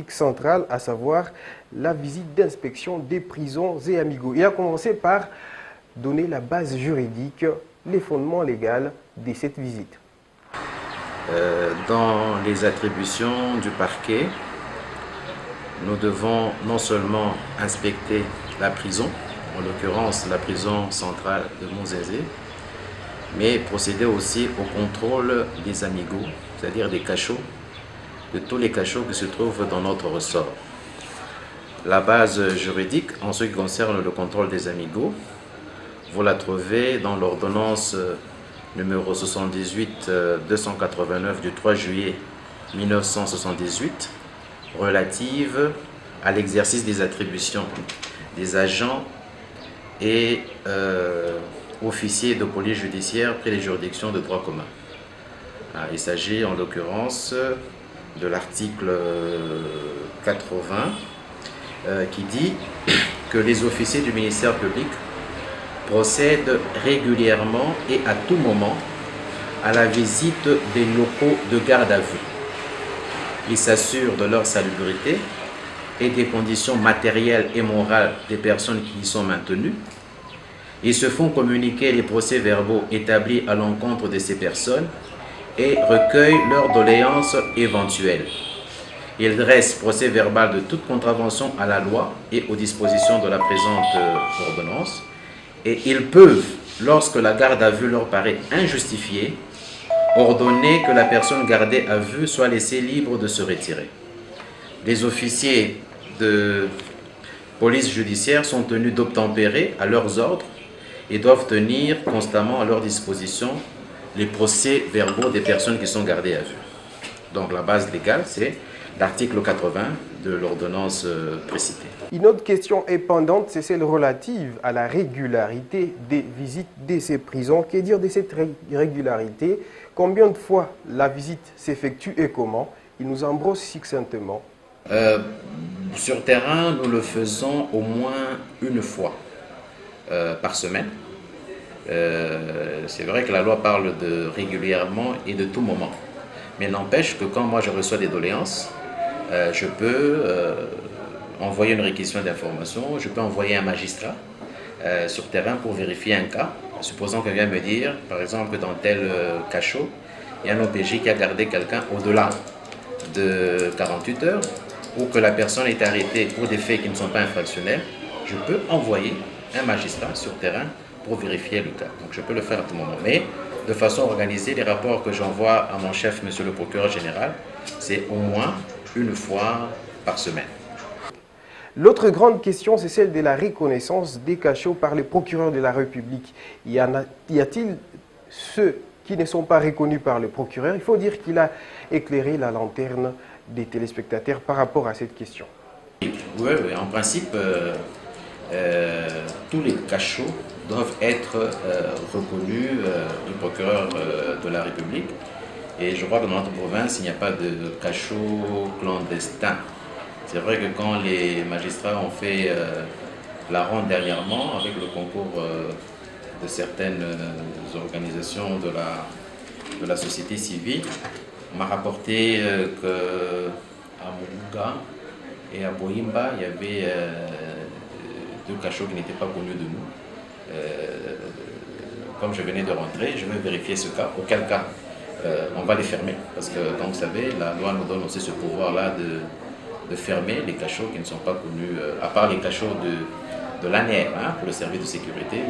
Centrale, à savoir la visite d'inspection des prisons et amigos. Il a commencé par donner la base juridique, les fondements légaux de cette visite. Dans les attributions du parquet, nous devons non seulement inspecter la prison, en l'occurrence la prison centrale de Monzézé, mais procéder aussi au contrôle des amigos, c'est-à-dire des cachots, de tous les cachots qui se trouvent dans notre ressort. La base juridique, en ce qui concerne le contrôle des amigos, vous la trouvez dans l'ordonnance numéro 78-289 du 3 juillet 1978, relative à l'exercice des attributions des agents et officiers de police judiciaire près les juridictions de droit commun. Il s'agit en l'occurrence de l'article 80 qui dit que les officiers du ministère public procèdent régulièrement et à tout moment à la visite des locaux de garde à vue. Ils s'assurent de leur salubrité et des conditions matérielles et morales des personnes qui y sont maintenues. Ils se font communiquer les procès-verbaux établis à l'encontre de ces personnes et recueillent leurs doléances éventuelles. Ils dressent procès-verbal de toute contravention à la loi et aux dispositions de la présente ordonnance. Et ils peuvent, lorsque la garde à vue leur paraît injustifiée, ordonner que la personne gardée à vue soit laissée libre de se retirer. Les officiers de police judiciaire sont tenus d'obtempérer à leurs ordres et doivent tenir constamment à leur disposition les procès-verbaux des personnes qui sont gardées à vue. Donc la base légale, c'est l'article 80 de l'ordonnance précitée. Une autre question est pendante, c'est celle relative à la régularité des visites de ces prisons. Que dire de cette régularité? Combien de fois la visite s'effectue et comment? Il nous embrosse succinctement. Sur terrain, nous le faisons au moins une fois par semaine. C'est vrai que la loi parle de régulièrement et de tout moment. Mais n'empêche que quand moi je reçois des doléances, je peux envoyer une réquisition d'information, je peux envoyer un magistrat sur terrain pour vérifier un cas. Supposons qu'il vient me dire, par exemple, que dans tel cachot, il y a un OPJ qui a gardé quelqu'un au-delà de 48 heures ou que la personne est arrêtée pour des faits qui ne sont pas infractionnels, je peux envoyer un magistrat sur terrain pour vérifier le cas. Donc je peux le faire à tout moment. Mais de façon organisée, les rapports que j'envoie à mon chef, monsieur le procureur général, c'est au moins une fois par semaine. L'autre grande question, c'est celle de la reconnaissance des cachots par les procureurs de la République. Y a-t-il ceux qui ne sont pas reconnus par le procureur? Il faut dire qu'il a éclairé la lanterne des téléspectateurs par rapport à cette question. Oui, en principe, tous les cachots doivent être reconnus du procureur de la République. Et je crois que dans notre province, il n'y a pas de cachot clandestin. C'est vrai que quand les magistrats ont fait la ronde dernièrement, avec le concours de certaines organisations de la société civile, on m'a rapporté qu'à Mounga et à Boimba, il y avait deux cachots qui n'étaient pas connus de nous. Comme je venais de rentrer, je vais vérifier ce cas, auquel cas on va les fermer. Parce que, comme vous savez, la loi nous donne aussi ce pouvoir-là de fermer les cachots qui ne sont pas connus, à part les cachots de l'ANER, pour le service de sécurité.